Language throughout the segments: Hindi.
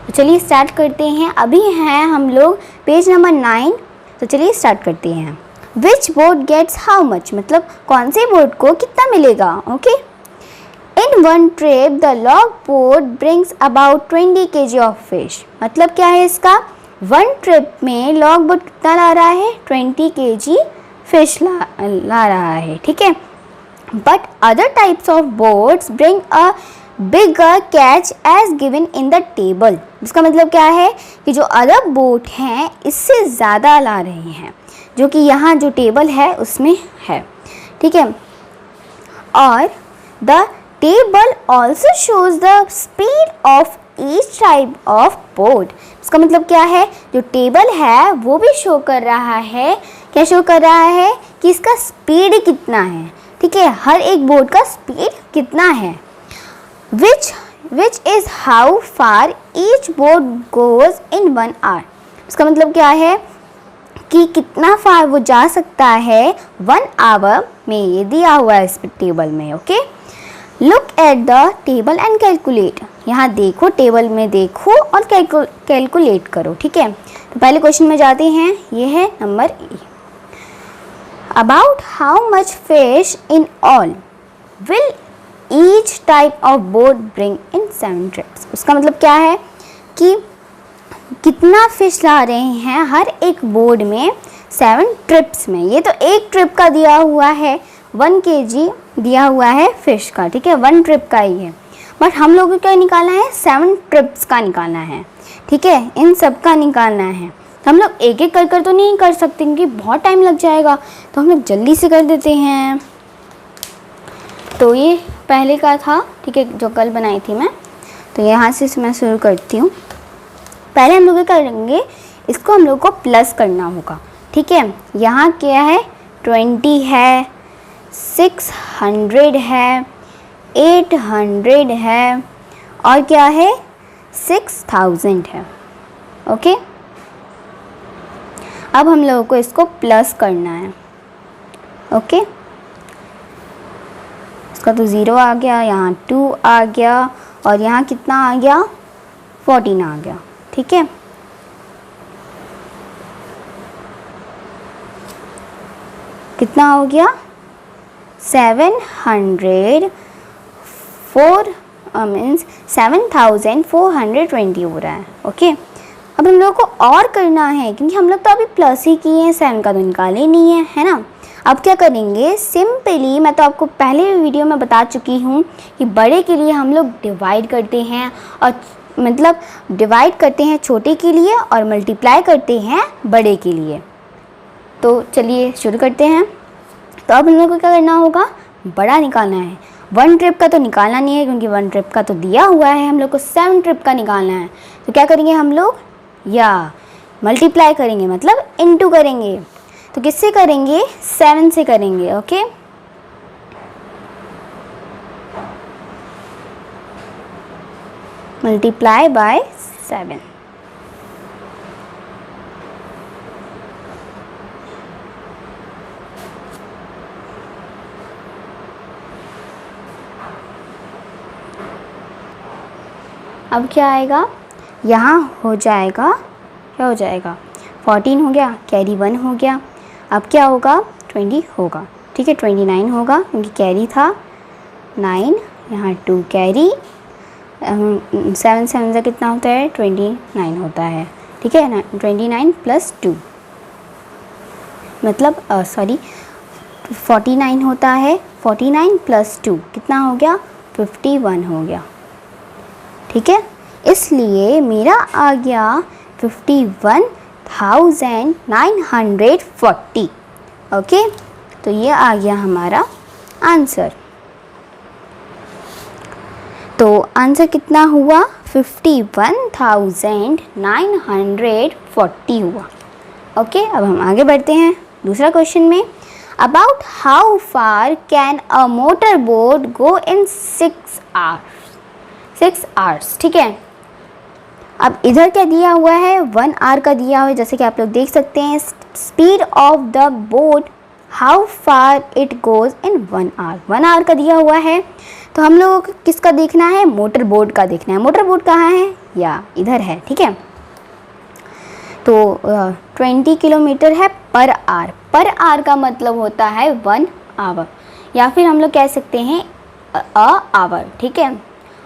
तो चलिए स्टार्ट करते हैं। अभी हैं हम लोग पेज नंबर 9। तो चलिए स्टार्ट करते हैं। विच बोट गेट्स हाउ मच, मतलब कौन से बोट को कितना मिलेगा। Okay, in one trip the log boat brings about 20 kg of fish. मतलब क्या है इसका, वन ट्रिप में लॉग बोट कितना ला रहा है, 20 kg फिश ला रहा है। ठीक है, but other types of boats bring a bigger catch as given in the table. इसका मतलब क्या है कि जो अदर बोट हैं इससे ज़्यादा ला रहे हैं, जो कि यहाँ जो टेबल है उसमें है। ठीक है, और the table also shows the speed of each type of boat. इसका मतलब क्या है, जो टेबल है वो भी शो कर रहा है, क्या शो कर रहा है कि इसका स्पीड कितना है। ठीक है, हर एक बोट का स्पीड कितना है। Which is how far each boat goes in 1 hour। इसका मतलब क्या है कि कितना फार वो जा सकता है 1 hour में, ये दिया हुआ है इस टेबल में। Okay, look at the table and calculate. यहाँ देखो, टेबल में देखो और कैलकुलेट करो। ठीक है, तो पहले क्वेश्चन में जाते हैं, ये है number A. About how much fish in all will each type of boat bring in 7 trips। उसका मतलब क्या है कि कितना फिश ला रहे हैं हर एक बोट में 7 trips में। ये तो एक ट्रिप का दिया हुआ है, 1 kg दिया हुआ है फिश का। ठीक है, 1 ट्रिप का ही है, बट हम लोगों को क्या निकालना है, 7 trips का निकालना है। ठीक है, इन सब का निकालना है। तो हम लोग एक एक कर तो नहीं कर सकते क्योंकि बहुत टाइम लग जाएगा, तो हम लोग जल्दी से कर देते हैं। तो ये पहले का था, ठीक है, जो कल बनाई थी मैं। तो यहाँ से मैं शुरू करती हूँ। पहले हम लोग क्या करेंगे, इसको हम लोग को प्लस करना होगा। ठीक है, यहाँ क्या है, 20 है, 600 है, 800 है, और क्या है, 6000 है। ओके, अब हम लोगों को इसको प्लस करना है। ओके, इसका तो 0 आ गया, यहाँ 2 आ गया, और यहाँ कितना आ गया, 14 आ गया। ठीक है, कितना हो गया, 7420 हो रहा है। ओके, अब हम लोग को और करना है क्योंकि हम लोग तो अभी प्लस ही किए हैं, 7 का तो निकाले नहीं है ना। अब क्या करेंगे, सिंपली मैं तो आपको पहले वीडियो में बता चुकी हूँ कि बड़े के लिए हम लोग डिवाइड करते हैं, और मतलब डिवाइड करते हैं छोटे के लिए और मल्टीप्लाई करते हैं बड़े के लिए। तो चलिए शुरू करते हैं। तो अब हम लोग को क्या करना होगा, बड़ा निकालना है। 1 ट्रिप का तो निकालना नहीं है क्योंकि 1 ट्रिप का तो दिया हुआ है, हम लोग को 7 ट्रिप का निकालना है। तो क्या करेंगे हम लोग, या मल्टीप्लाई करेंगे, मतलब इनटू करेंगे। तो किससे करेंगे, 7 से करेंगे। Okay, multiply by 7। अब क्या आएगा, यहाँ हो जाएगा, क्या हो जाएगा, 14 हो गया, कैरी 1 हो गया। अब क्या होगा, 20 होगा। ठीक है, 29 होगा क्योंकि कैरी था 9, यहाँ 2 कैरी, 7 से कितना होता है, 29 होता है। ठीक है, 29 + 2 मतलब 49 होता है। 49 + 2 कितना हो गया, 51 हो गया। ठीक है, इसलिए मेरा आ गया 51,940। ओके, तो ये आ गया हमारा आंसर। तो आंसर कितना हुआ, 51,940 हुआ। ओके, अब हम आगे बढ़ते हैं दूसरा क्वेश्चन में। About how far can a motor boat go in 6 hours। ठीक है, अब इधर क्या दिया हुआ है, 1 hour का दिया हुआ है, जैसे कि आप लोग देख सकते हैं। Speed of the boat how far it goes in 1 hour. 1 hour का दिया हुआ है, तो हम लोगों को किसका देखना है, मोटर बोट का देखना है। मोटर बोट कहाँ है, या इधर है, ठीक है। तो 20 किलोमीटर है पर आवर। पर आवर का मतलब होता है 1 आवर, या फिर हम लोग कह सकते हैं अ आवर, ठीक है।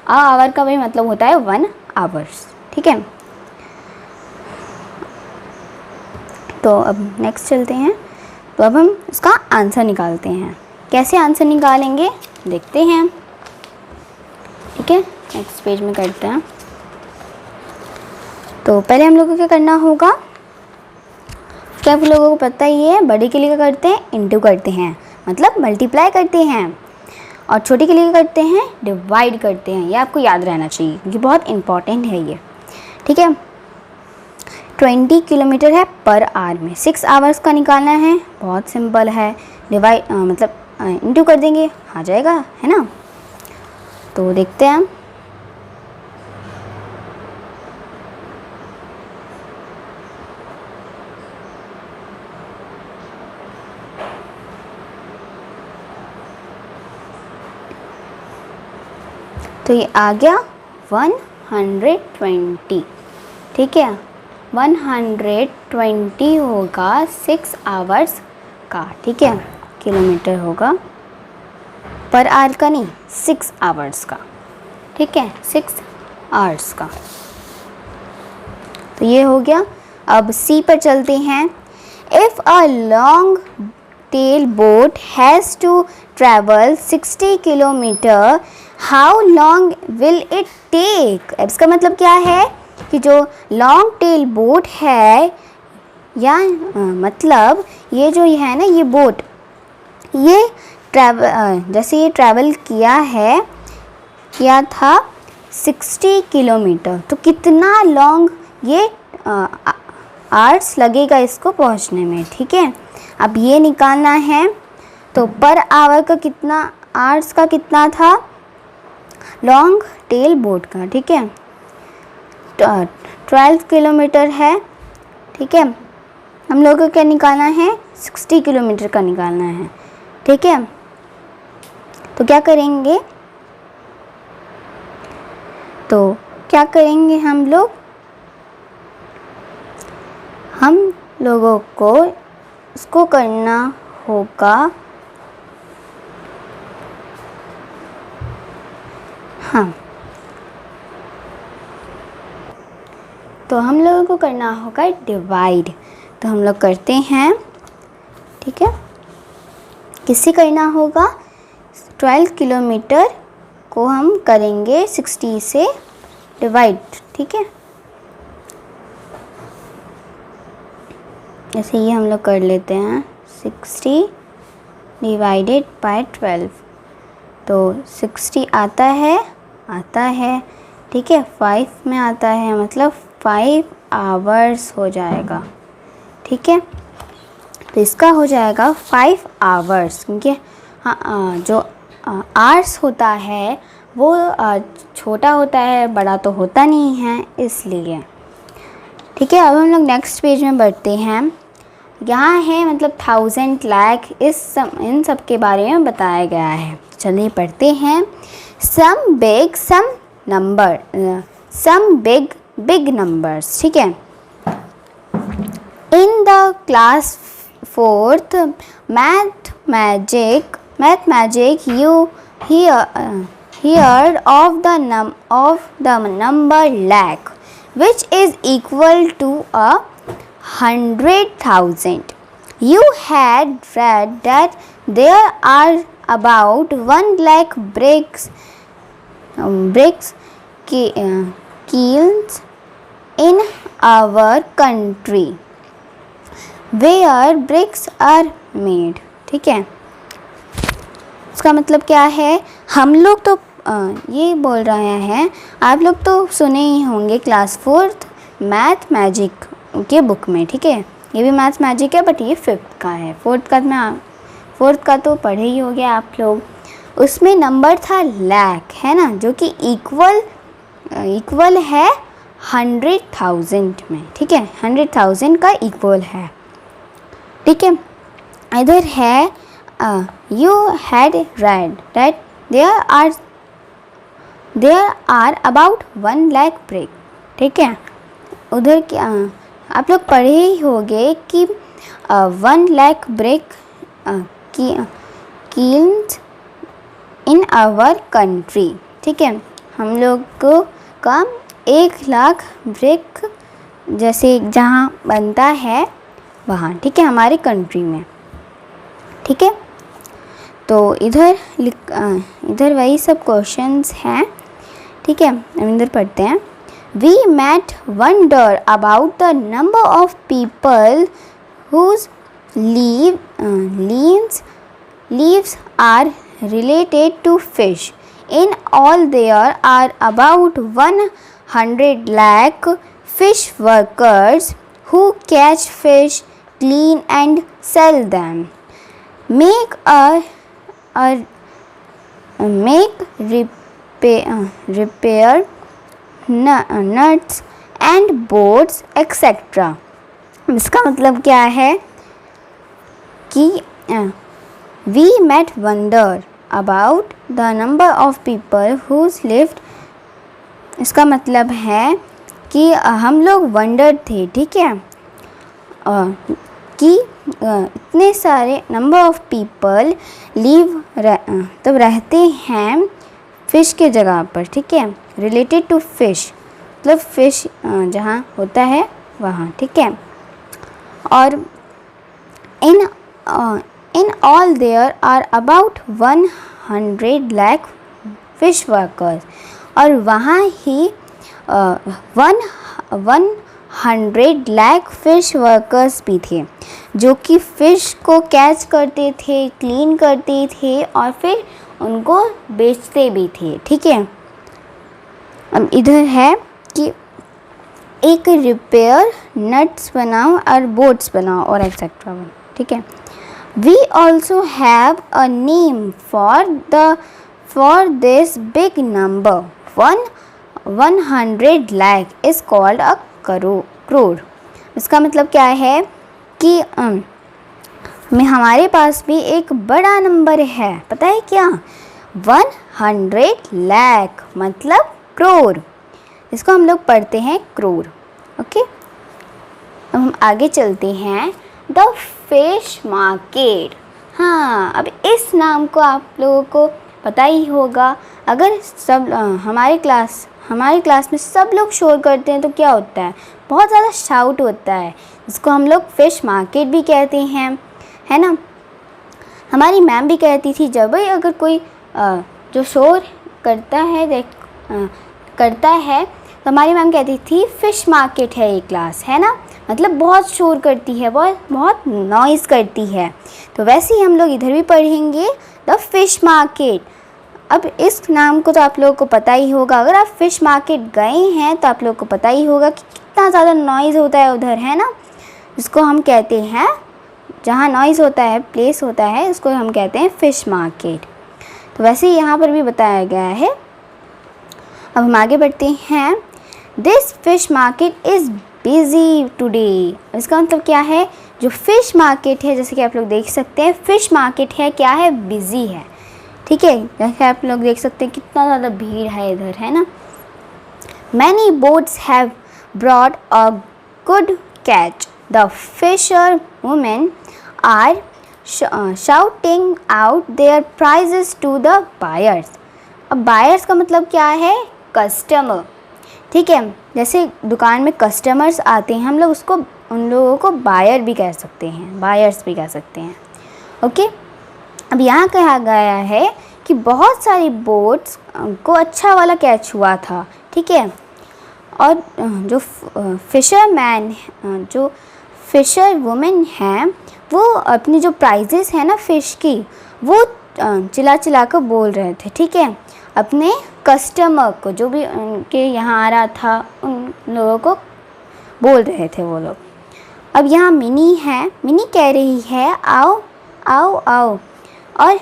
अ आवर का भी मतलब होता है 1 आवर्स, ठीक है। तो अब नेक्स्ट चलते हैं। तो अब हम इसका आंसर निकालते हैं। कैसे आंसर निकालेंगे देखते हैं, ठीक है। नेक्स्ट पेज में करते हैं। तो पहले हम लोगों को क्या करना होगा, क्या आप लोगों को पता ही है, बड़े के लिए क्या करते हैं, इनटू करते हैं, मतलब मल्टीप्लाई करते हैं, और छोटे के लिए क्या करते हैं, डिवाइड करते हैं। ये आपको याद रहना चाहिए क्योंकि बहुत इंपॉर्टेंट है ये, ठीक है। 20 किलोमीटर है पर आवर में 6 आवर्स का निकालना है, बहुत सिंपल है। डिवाइड मतलब इनटू कर देंगे, आ जाएगा, है ना। तो देखते हैं हम। तो ये आ गया 120, ठीक है। 120 होगा 6 आवर्स का, ठीक है। किलोमीटर होगा पर आवर का नहीं, 6 आवर्स का, ठीक है, 6 आवर्स का। तो ये हो गया। अब सी पर चलते हैं। If a long tail boat has to travel 60 kilometre, how long will it take. अब इसका मतलब क्या है कि जो लॉन्ग टेल बोट है, या मतलब ये जो है ना, ये बोट, ये जैसे ये ट्रैवल किया था 60 किलोमीटर, तो कितना लॉन्ग ये आवर्स लगेगा इसको पहुंचने में, ठीक है। अब ये निकालना है। तो पर आवर का कितना, आवर्स का कितना था, लॉन्ग टेल बोट का, ठीक है, 12 किलोमीटर है, ठीक है। हम लोगों को क्या निकालना है, 60 किलोमीटर का निकालना है, ठीक है। तो क्या करेंगे, हम लोगों को इसको करना होगा, हाँ, तो हम लोगों को करना होगा डिवाइड। तो हम लोग करते हैं, ठीक है। किससे करना होगा, 12 किलोमीटर को हम करेंगे 60 से डिवाइड, ठीक है। जैसे ये हम लोग कर लेते हैं 60 डिवाइडेड बाय 12, तो 60 आता है, ठीक है, 5 में आता है, मतलब 5 आवर्स हो जाएगा, ठीक है। तो इसका हो जाएगा 5 आवर्स, क्योंकि हाँ, जो आवर्स होता है वो छोटा होता है, बड़ा तो होता नहीं है, इसलिए, ठीक है। अब हम लोग नेक्स्ट पेज में बढ़ते हैं। यहाँ है मतलब 1000 लाख, इन सब के बारे में बताया गया है। चलिए पढ़ते हैं। सम बिग नंबर्स, ठीक है। In the class 4th math magic you heard of the number lakh, which is equal to 100,000. You had read that there are about 1 lakh bricks kilns in our country where bricks are made, ठीक है। इसका मतलब क्या है, हम लोग तो ये बोल रहे हैं, आप लोग तो सुने ही होंगे क्लास 4th मैथ मैजिक के बुक में, ठीक है। ये भी मैथ मैजिक है, बट ये 5th का है। 4th का तो पढ़े ही हो गया आप लोग। उसमें नंबर था लाख, है ना, जो कि इक्वल है 100,000 में, ठीक है, 100,000 का इक्वल है, ठीक है। इधर है you had read that there are about 1 lakh brick, ठीक है। उधर क्या आप लोग पढ़े ही होंगे कि 1 lakh brick kilns in our country, ठीक है। हम लोग को का 1 लाख ब्रिक जैसे जहाँ बनता है वहाँ, ठीक है, हमारी कंट्री में, ठीक है। तो इधर वही सब क्वेश्चंस हैं, ठीक है। हम इधर पढ़ते हैं। We might wonder about the number of people whose leaves are related to fish. In all, there are about 100 lakh fish workers who catch fish, clean and sell them, make repair nuts and boats etc. इसका मतलब क्या है कि we might wonder about the number of people whose lived, इसका मतलब है कि हम लोग वंडर थे, ठीक है, कि इतने सारे नंबर ऑफ पीपल तब रहते हैं फ़िश के जगह पर, ठीक है। रिलेटेड टू फ़िश मतलब फ़िश जहाँ होता है वहाँ, ठीक है। और in all there are about 100 lakh fish workers, और वहाँ ही 100 लाख फिश वर्कर्स भी थे जो कि फ़िश को कैच करते थे, क्लीन करते थे और फिर उनको बेचते भी थे, ठीक है। अब इधर है कि एक रिपेयर नट्स बनाओ और बोट्स बनाओ और एक्सेट्रा, ठीक है। We also have a name for this big number 100 lakh is called a crore. इसका मतलब क्या है कि हमारे पास भी एक बड़ा नंबर है, पता है क्या? 100 लाख मतलब करोड़, इसको हम लोग पढ़ते हैं करोड़, ओके। अब हम आगे चलते हैं, द फिश मार्केट। हाँ, अब इस नाम को आप लोगों को पता ही होगा। अगर सब हमारी क्लास में सब लोग शोर करते हैं तो क्या होता है? बहुत ज़्यादा शाउट होता है, इसको हम लोग फ़िश मार्केट भी कहते हैं, है ना। हमारी मैम भी कहती थी जब भी अगर कोई जो शोर करता है तो हमारी मैम कहती थी फ़िश मार्केट है ये क्लास, है ना, मतलब बहुत शोर करती है, बहुत नॉइज़ करती है। तो वैसे ही हम लोग इधर भी पढ़ेंगे द फ़िश मार्केट। अब इस नाम को तो आप लोगों को पता ही होगा, अगर आप फ़िश मार्केट गए हैं तो आप लोगों को पता ही होगा कि कितना ज़्यादा नॉइज़ होता है उधर, है ना। जिसको हम कहते हैं, जहाँ नॉइज़ होता है, प्लेस होता है, उसको हम कहते हैं फ़िश मार्केट। तो वैसे ही यहाँ पर भी बताया गया है। अब हम आगे बढ़ते हैं, this fish market is busy today. इसका मतलब क्या है? जो फ़िश मार्केट है, जैसे कि आप लोग देख सकते हैं, फ़िश मार्केट है, क्या है? बिज़ी है, ठीक है। जैसे आप लोग देख सकते हैं कितना ज़्यादा भीड़ है इधर, है ना। Many boats have brought a good catch, the fisher women are shouting out their prices to the buyers. अब बायर्स का मतलब क्या है? कस्टमर, ठीक है। जैसे दुकान में कस्टमर्स आते हैं, हम लोग उन लोगों को बायर भी कह सकते हैं, बायर्स भी कह सकते हैं, ओके। अब यहाँ कहा गया है कि बहुत सारी बोट्स को अच्छा वाला कैच हुआ था, ठीक है। और जो फिशर वुमेन हैं, वो अपनी जो प्राइजेस है ना फ़िश की, वो चिल्ला कर बोल रहे थे, ठीक है, अपने कस्टमर को, जो भी उनके यहाँ आ रहा था, उन लोगों को बोल रहे थे वो लोग। अब यहाँ मिनी है, मिनी कह रही है आओ आओ आओ और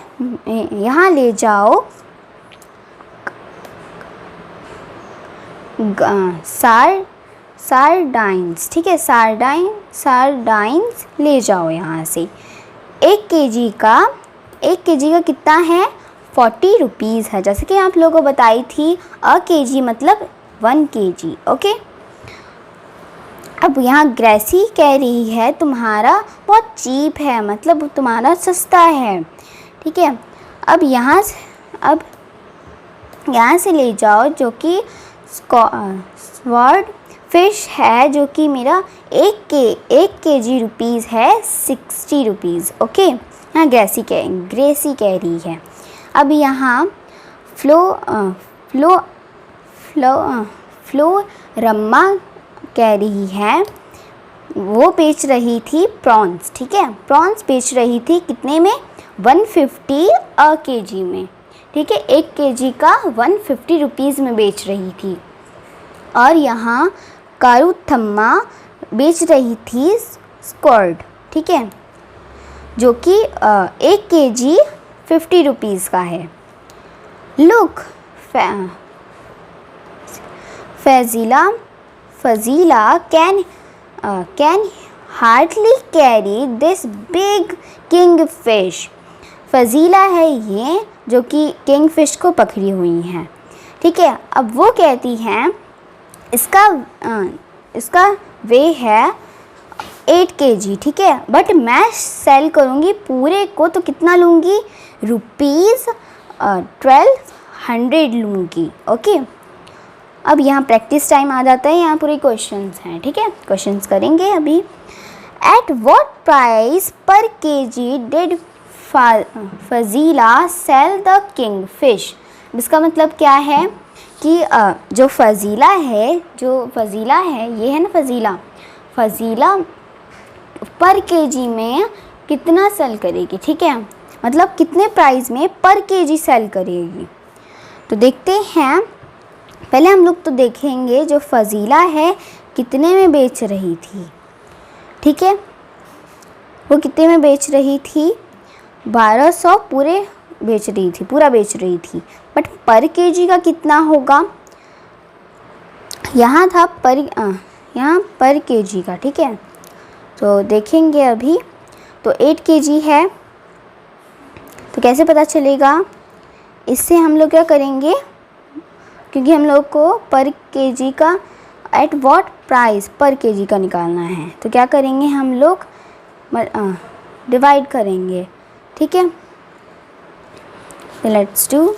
यहाँ ले जाओ सारडाइंस, ठीक है, सारडाइंस ले जाओ यहाँ से। 1 kg का कितना है 40 रुपीज़ है, जैसे कि आप लोगों को बताई थी अ kg मतलब 1 kg। ओके, अब यहाँ ग्रेसी कह रही है तुम्हारा बहुत चीप है, मतलब तुम्हारा सस्ता है। ठीक है, अब यहाँ से ले जाओ जो कि स्वॉर्ड फिश है, जो कि मेरा 1 kg रुपीज़ है 60 रुपीज़। ओके, यहाँ ग्रेसी कह रही है। अब यहाँ फ्लोरम्मा कह रही है, वो बेच रही थी प्रॉन्स। ठीक है, प्रॉन्स बेच रही थी कितने में 150 अ kg में। ठीक है, 1 kg का 150 रुपीज़ में बेच रही थी। और यहाँ कारुथम्मा बेच रही थी स्क्वाड। ठीक है, जो कि 1 kg 50 रुपीज़ का है। Look, Fazila can hardly carry this big king fish. Fazila है ये जो कि किंग फिश को पकड़ी हुई हैं। ठीक है, अब वो कहती हैं इसका वे है 8 kg। ठीक है, बट मैं सेल करूँगी पूरे को तो कितना लूँगी रुपीज़ 1200 लूँगी। ओके, अब यहाँ प्रैक्टिस टाइम आ जाता है, यहाँ पूरे क्वेश्चंस हैं। ठीक है, क्वेश्चंस करेंगे अभी। At what price per kg did Fazila sell the king fish. इसका मतलब क्या है कि जो फजीला है ये है ना फजीला पर kg में कितना सेल करेगी। ठीक है, मतलब कितने प्राइस में पर kg सेल करेगी। तो देखते हैं, पहले हम लोग तो देखेंगे जो फजीला है कितने में बेच रही थी। ठीक है, वो कितने में बेच रही थी 1200 पूरा बेच रही थी। बट पर kg का कितना होगा, यहाँ था यहाँ पर kg का। ठीक है, तो देखेंगे अभी। तो 8 kg है, तो कैसे पता चलेगा, इससे हम लोग क्या करेंगे, क्योंकि हम लोग को पर kg का eight what price per kg का निकालना है, तो क्या करेंगे हम लोग डिवाइड करेंगे। ठीक है, लेट्स डू।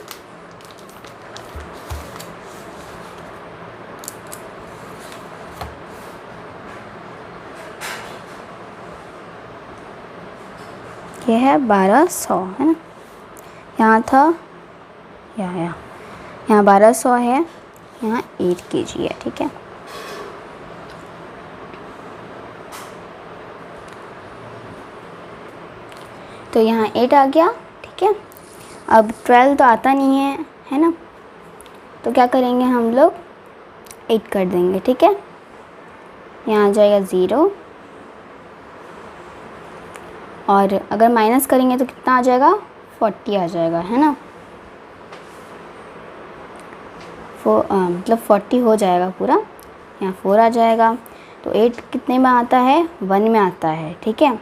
ये है 1200 है ना, यहाँ था यहाँ 1200 है, यहाँ 8 kg है। ठीक है, तो यहाँ 8 आ गया। ठीक है, अब 12 तो आता नहीं है ना, तो क्या करेंगे हम लोग 8 कर देंगे। ठीक है, यहाँ आ जाएगा 0, और अगर माइनस करेंगे तो कितना आ जाएगा 40 आ जाएगा, है ना। मतलब 40 हो जाएगा पूरा, यहाँ 4 आ जाएगा। तो 8 कितने में आता है 1 में आता है। ठीक है,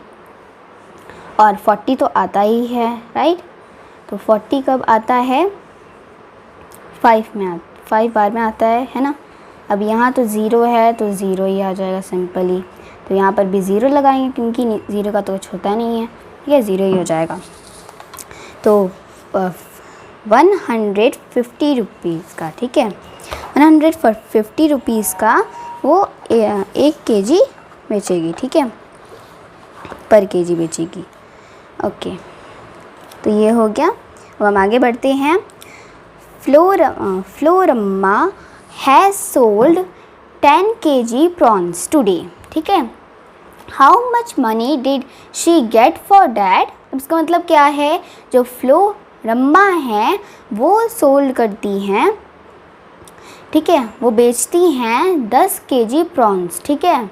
और 40 तो आता ही है, राइट। तो 40 कब आता है 5 बार में आता है ना। अब यहाँ तो 0 है, तो 0 ही आ जाएगा सिंपली। तो यहाँ पर भी 0 लगाएंगे, क्योंकि 0 का तो कुछ होता नहीं है। ठीक है, 0 ही हो जाएगा। तो 150 रुपीज़ का, ठीक है, 150 रुपीज़ का वो 1 kg बेचेगी। ठीक है, पर kg बेचेगी। ओके, तो ये हो गया। अब हम आगे बढ़ते हैं। Floramma has sold 10 kg prawns today. ठीक है, how much money did she get for that. इसका मतलब क्या है, जो फ्लोरम्मा है वो सोल्ड करती हैं, ठीक है, वो बेचती हैं 10 kg प्रॉन्स। ठीक है,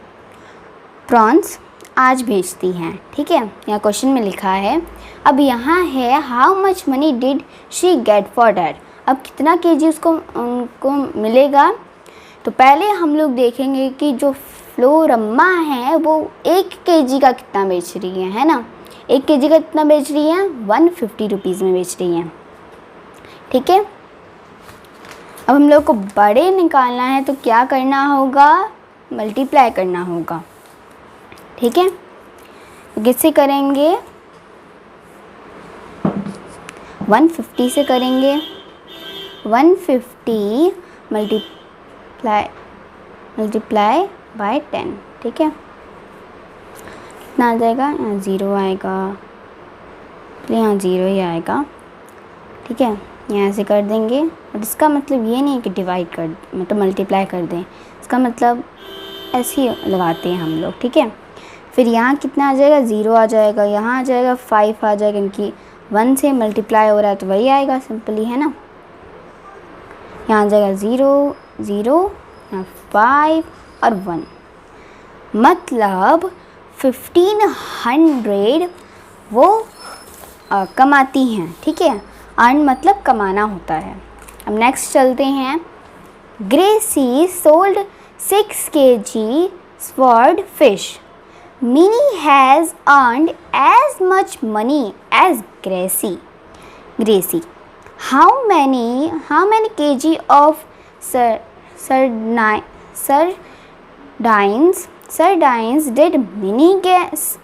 प्रॉन्स आज बेचती हैं। ठीक है, यहाँ क्वेश्चन में लिखा है। अब यहाँ है how much money did she get for that. अब कितना kg उनको मिलेगा। तो पहले हम लोग देखेंगे कि जो फ्लोरम्मा है वो 1 kg का कितना बेच रही है ना। 1 kg का कितना बेच रही है, 150 रुपीज़ में बेच रही हैं, ठीक है। अब हम लोग को बड़े निकालना है तो क्या करना होगा, मल्टीप्लाई करना होगा, ठीक है। तो किससे करेंगे, 150 से करेंगे, 150 मल्टीप्लाई बाय 10, ठीक है। कितना आ जाएगा, यहाँ 0 आएगा, तो यहाँ 0 ही आएगा, ठीक है। यहाँ से कर देंगे, और इसका मतलब ये नहीं कि डिवाइड कर मतलब मल्टीप्लाई कर दें, इसका मतलब ऐसे ही लगाते हैं हम लोग, ठीक है। फिर यहाँ कितना आ जाएगा, 0 आ जाएगा, यहाँ आ जाएगा 5 आ जाएगा, क्योंकि 1 से मल्टीप्लाई हो रहा है तो वही आएगा, सिंपली, है ना। यहाँ आ जाएगा 0 0, यहाँ 5 और 1, मतलब 1500 वो कमाती हैं, ठीक है। अर्न मतलब कमाना होता है। अब नेक्स्ट चलते हैं। Gracy sold 6 kg sword fish. Minnie has earned as much money as Gracie. How many kg of sardines did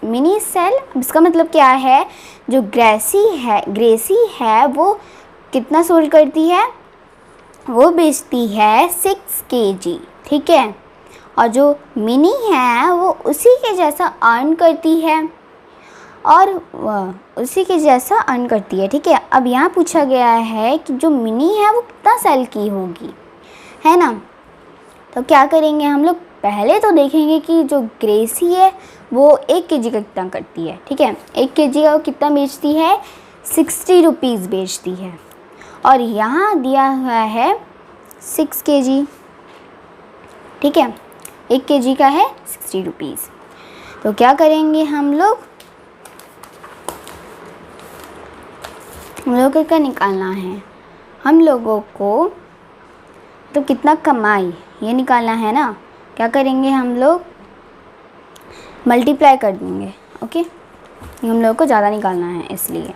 Minnie sell? इसका मतलब क्या है, जो ग्रेसी है वो कितना सोल्ड करती है, वो बेचती है 6 kg, ठीक है। और जो मिनी है वो उसी के जैसा अर्न करती है, और उसी के जैसा अर्न करती है, ठीक है। अब यहाँ पूछा गया है कि जो मिनी है वो कितना सेल की होगी, है ना। तो क्या करेंगे हम लोग, पहले तो देखेंगे कि जो ग्रेसी है वो 1 kg का कितना करती है, ठीक है। 1 kg का वो कितना बेचती है, 60 रुपीज़ बेचती है, और यहाँ दिया हुआ है 6 kg, ठीक है। 1 kg का है 60 रुपीज़। तो क्या करेंगे हम लोग का निकालना है, हम लोगों को तो कितना कमाई ये निकालना है ना। क्या करेंगे हम लोग, मल्टीप्लाई कर देंगे, ओके। हम लोगों को ज़्यादा निकालना है, इसलिए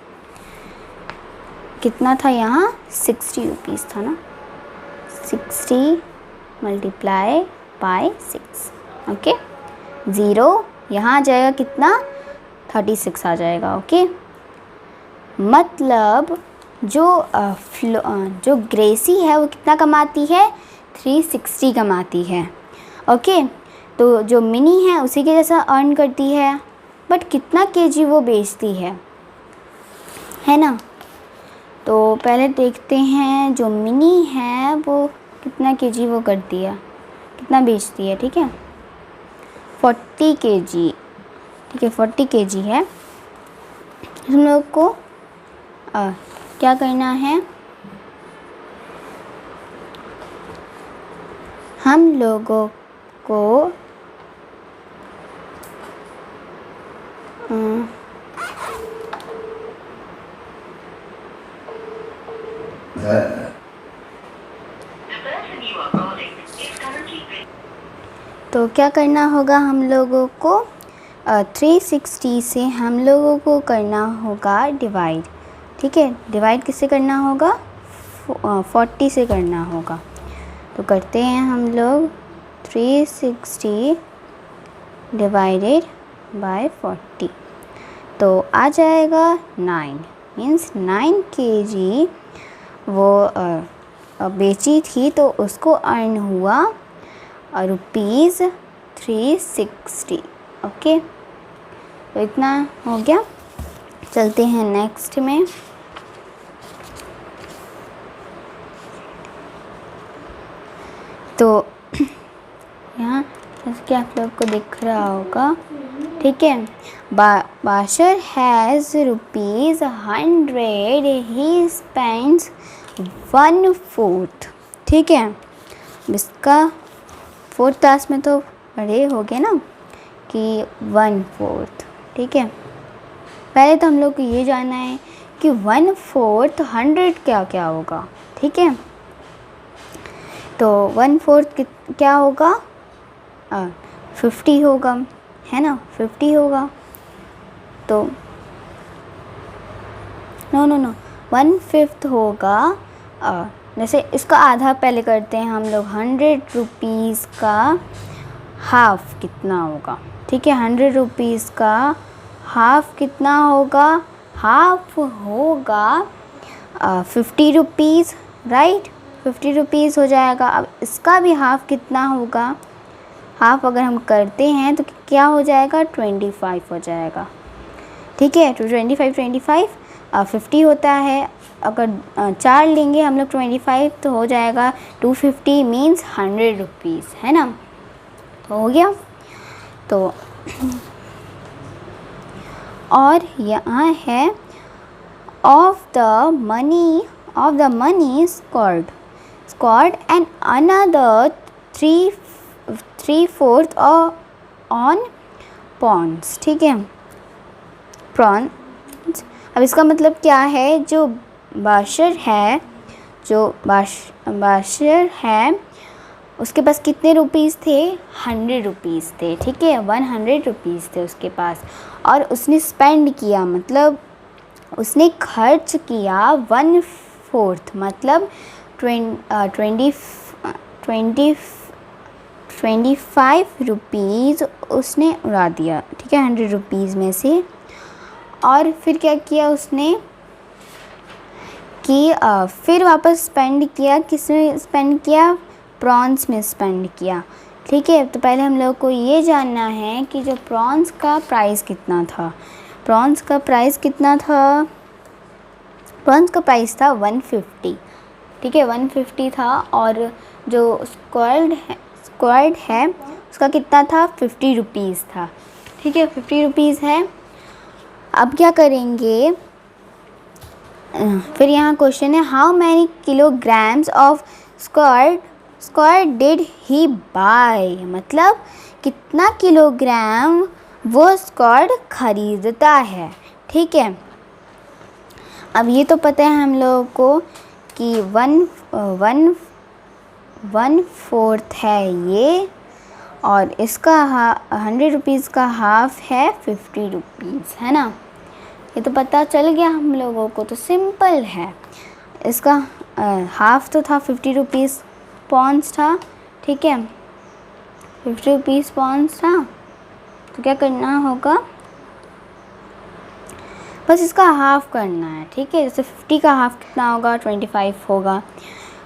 कितना था यहाँ, 60 रुपीज़ था ना, 60 मल्टीप्लाई बाय 6, ओके। 0 यहाँ आ जाएगा कितना, 36 आ जाएगा, ओके। मतलब जो ग्रेसी है वो कितना कमाती है, 360 कमाती है, ओके। तो जो मिनी है उसी के जैसा अर्न करती है, बट कितना केजी वो बेचती है ना। तो पहले देखते हैं जो मिनी है वो कितना केजी वो करती है, कितना बेचती है, ठीक है। 40 kg, ठीक है, 40 kg है। हम लोग को क्या करना है, हम लोगों को तो क्या करना होगा, हम लोगों को 360 से हम लोगों को करना होगा डिवाइड, ठीक है। डिवाइड किससे करना होगा, 40 से करना होगा। तो करते हैं हम लोग 360 डिवाइडेड बाय 40, तो आ जाएगा 9, मीन्स 9 kg वो बेची थी, तो उसको अर्न हुआ रुपीज़ 360, ओके। तो इतना हो गया। चलते हैं नेक्स्ट में। तो यहाँ जैसे कि आप लोग को दिख रहा होगा, ठीक है। बाशर हैज़ ₹100, ही स्पेंड्स 1/4, ठीक है। इसका 4th क्लास में तो पढ़े हो गए ना कि 1/4, ठीक है। पहले तो हम लोग को ये जानना है कि 1/4 100 क्या क्या होगा, ठीक है। तो 1/4 क्या होगा, 50 होगा, है ना, 50 होगा। तो नो 1/5 होगा जैसे इसका आधा पहले करते हैं हम लोग। 100 रुपीज़ का हाफ कितना होगा? ठीक है, 100 रुपीज़ का हाफ कितना होगा? हाफ होगा 50 रुपीज़, राइट। 50 रुपीज़ हो जाएगा। अब इसका भी हाफ कितना होगा? हाफ अगर हम करते हैं तो क्या हो जाएगा? 25 हो जाएगा। ठीक है, तो 25 50 होता है। अगर 4 लेंगे हम लोग 25 तो हो जाएगा 250 मीन्स 100 रुपीज़, है ना। तो हो गया। तो और यहाँ है of the money scored and another 3/4 on pawns। ठीक है, प्रॉन्स। अब इसका मतलब क्या है? जो बाशर है उसके पास कितने रुपीज़ थे? 100 रुपीज़ थे। ठीक है, 100 रुपीज़ थे उसके पास, और उसने स्पेंड किया मतलब उसने खर्च किया 1/4 मतलब 25 रुपीज़ उसने उड़ा दिया। ठीक है, 100 रुपीज़ में से। और फिर क्या किया उसने कि फिर वापस स्पेंड किया। किस में स्पेंड किया? प्रॉन्स में स्पेंड किया। ठीक है, तो पहले हम लोग को ये जानना है कि जो प्रॉन्स का प्राइस कितना था। प्रॉन्स का प्राइस कितना था? प्रॉन्स का प्राइस था 150। ठीक है, 150 था। और जो स्क्वायर्ड है उसका कितना था? 50 रुपीज़ था। ठीक है, 50 रुपीज़ है। अब क्या करेंगे? फिर यहाँ क्वेश्चन है how many kilograms of squared did he buy, मतलब कितना किलोग्राम वो स्क्वायर्ड खरीदता है। ठीक है, अब ये तो पता है हम लोगों को कि 1/4 है ये, और इसका 100 रुपीज़ का हाफ है 50 रुपीज़, है ना। ये तो पता चल गया हम लोगों को, तो सिंपल है। इसका हाफ तो था 50 रुपीज़ पॉन्स था। ठीक है, 50 रुपीज़ पॉन्स था, तो क्या करना होगा? बस इसका हाफ करना है। ठीक है, जैसे 50 का हाफ कितना होगा? 25 होगा।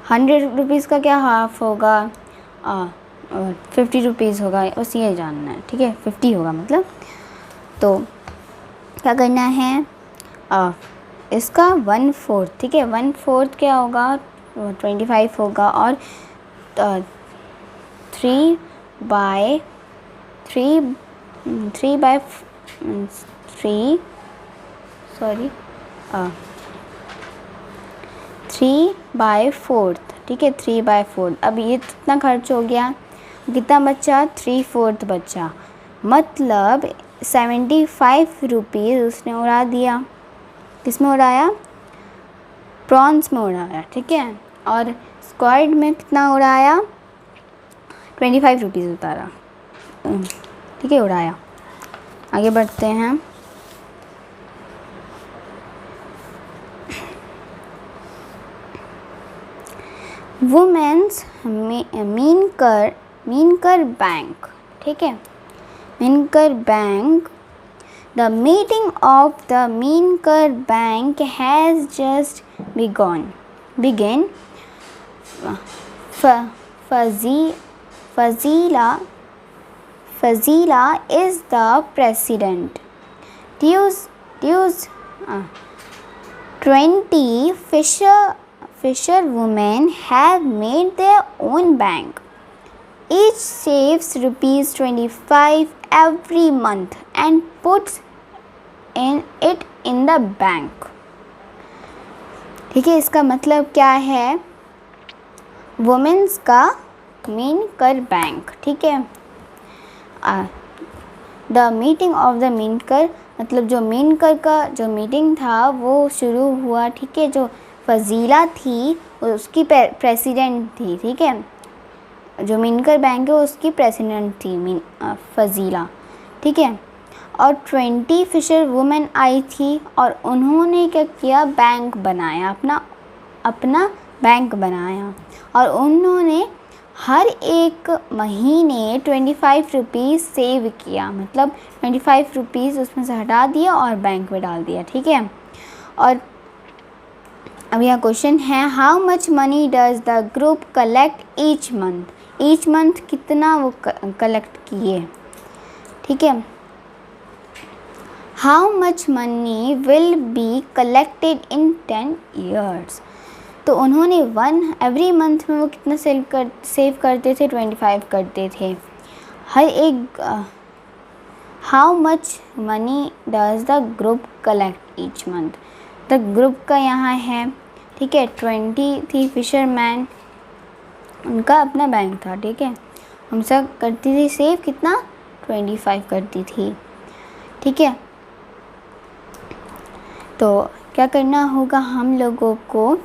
100 रुपीज़ का क्या हाफ होगा? 50 रुपीज़ होगा। बस ये जानना है। ठीक है, 50 होगा मतलब। तो क्या करना है? इसका 1/4। ठीक है, 1/4 क्या होगा? 25 होगा। और 3 बाय 3/4। ठीक है, 3/4। अब ये कितना खर्च हो गया? कितना बचा? 3/4 बचा, मतलब 75 रुपीज़ उसने उड़ा दिया। किस में उड़ाया? प्रॉन्स में उड़ाया। ठीक है, और स्क्वायर्ड में कितना उड़ाया? 25 रुपीज़ उतारा। ठीक है, उड़ाया। आगे बढ़ते हैं। Women's Meenkar bank. ठीक है, Meenkar bank. The meeting of the Meenkar Bank has just begun. Fazila is the president. 20 fisherwomen have made their own bank. Each saves ₹25 every month and puts it in the bank. ठीक है, इसका मतलब क्या है? वुमेन्स का मीनकर बैंक। ठीक है, द मीटिंग ऑफ द मीनकर मतलब जो मीनकर का जो मीटिंग था वो शुरू हुआ। ठीक है, जो फजीला थी उसकी प्रेसिडेंट थी। ठीक है, जो मीनकर बैंक है उसकी प्रेसिडेंट थी फजीला। ठीक है, और 20 फिशर वुमेन आई थी और उन्होंने क्या किया, बैंक बनाया, अपना बैंक बनाया और उन्होंने हर एक महीने 25 रुपीज़ सेव किया, मतलब 25 रुपीज़ उसमें से हटा दिया और बैंक में डाल दिया, ठीक है। और अब यह क्वेश्चन है, how much money does the group collect each month कितना वो कलेक्ट किए, ठीक है। How much money will be collected in 10 years, तो उन्होंने एवरी मंथ में वो कितना सेव करते थे, 25 करते थे हर एक। How much money does the group collect each month, the group का यहाँ है, ठीक है। 20 थी फिशरमैन, उनका अपना बैंक था, ठीक है। हम सब करती थी सेव कितना, 25 करती थी, ठीक है। तो क्या करना होगा हम लोगों को,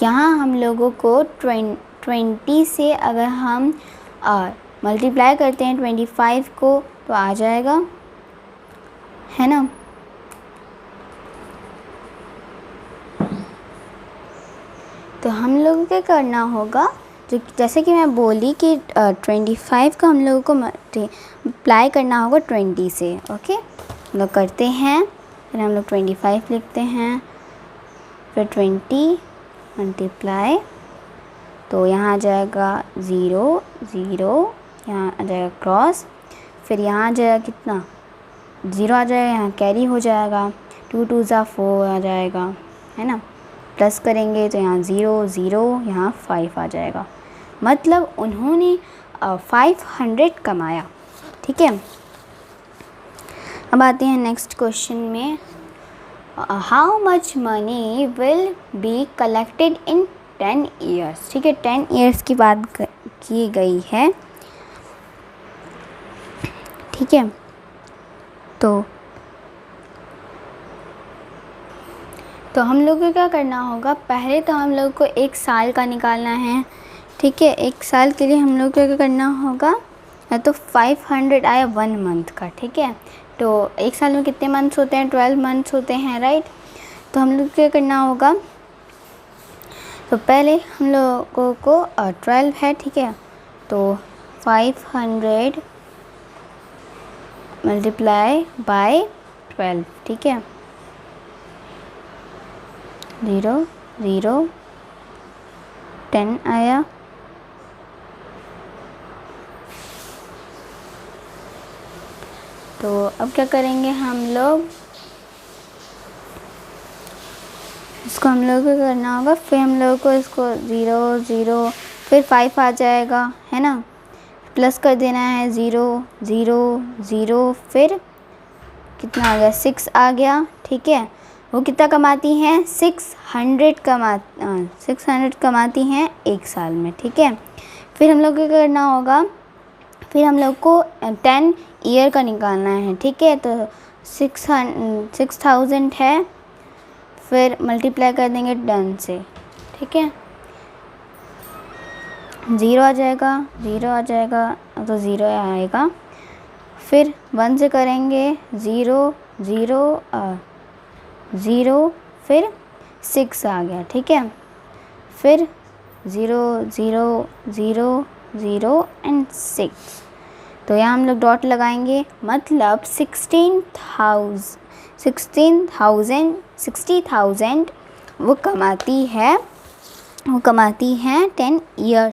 यहाँ हम लोगों को 20 से अगर हम मल्टीप्लाई करते हैं 25 को तो आ जाएगा, है ना। तो हम लोगों को क्या करना होगा, जैसे कि मैं बोली कि 25 का हम लोगों को मल्टीप्लाई करना होगा 20 से, ओके। हम लोग करते हैं, फिर हम लोग 25 लिखते हैं, फिर 20 मल्टीप्लाई, तो यहाँ आ जाएगा 0 0, यहाँ आ जाएगा क्रॉस, फिर यहाँ आ जाएगा कितना 0 आ जाएगा, यहाँ कैरी हो जाएगा, 2 2 ज़ा 4 आ जाएगा, है ना। प्लस करेंगे तो यहाँ 0 0, यहाँ 5 आ जाएगा, मतलब उन्होंने 500 कमाया, ठीक है। अब आते हैं नेक्स्ट क्वेश्चन में, how much money will be collected in 10 years, ठीक है। 10 years की बात की गई है, ठीक है। तो हम लोग को क्या करना होगा, पहले तो हम लोग को 1 साल का निकालना है, ठीक है। 1 साल के लिए हम लोग को क्या करना होगा, या तो 500 आया 1 मंथ का, ठीक है। तो 1 साल में कितने मंथ्स होते हैं, 12 मंथ्स होते हैं, राइट। तो हम लोग क्या करना होगा, तो पहले हम लोगों को 12 है, ठीक है। तो 500 मल्टीप्लाई बाय 12, ठीक है। 0 0 10 आया, तो अब क्या करेंगे हम लोग, इसको हम लोग को करना होगा, फिर हम लोग को इसको 0 0, फिर 5 आ जाएगा, है ना। प्लस कर देना है 0 0 0, फिर कितना आ गया, 6 आ गया, ठीक है। वो कितना कमाती हैं, 600 कमाती हैं 1 साल में, ठीक है। फिर हम लोग को क्या करना होगा, फिर हम लोग को 10 ईयर का निकालना है, ठीक है। तो 6000 है, फिर मल्टीप्लाई कर देंगे 10 से, ठीक है। 0 आ जाएगा, 0 आ जाएगा, तो 0 आएगा, फिर 1 से करेंगे 0 0 0, फिर 6 आ गया, ठीक है। फिर 0 0 0 0 एंड 6, तो यहाँ हम लोग डॉट लगाएंगे, मतलब 60,000 वो कमाती है 10 ईयर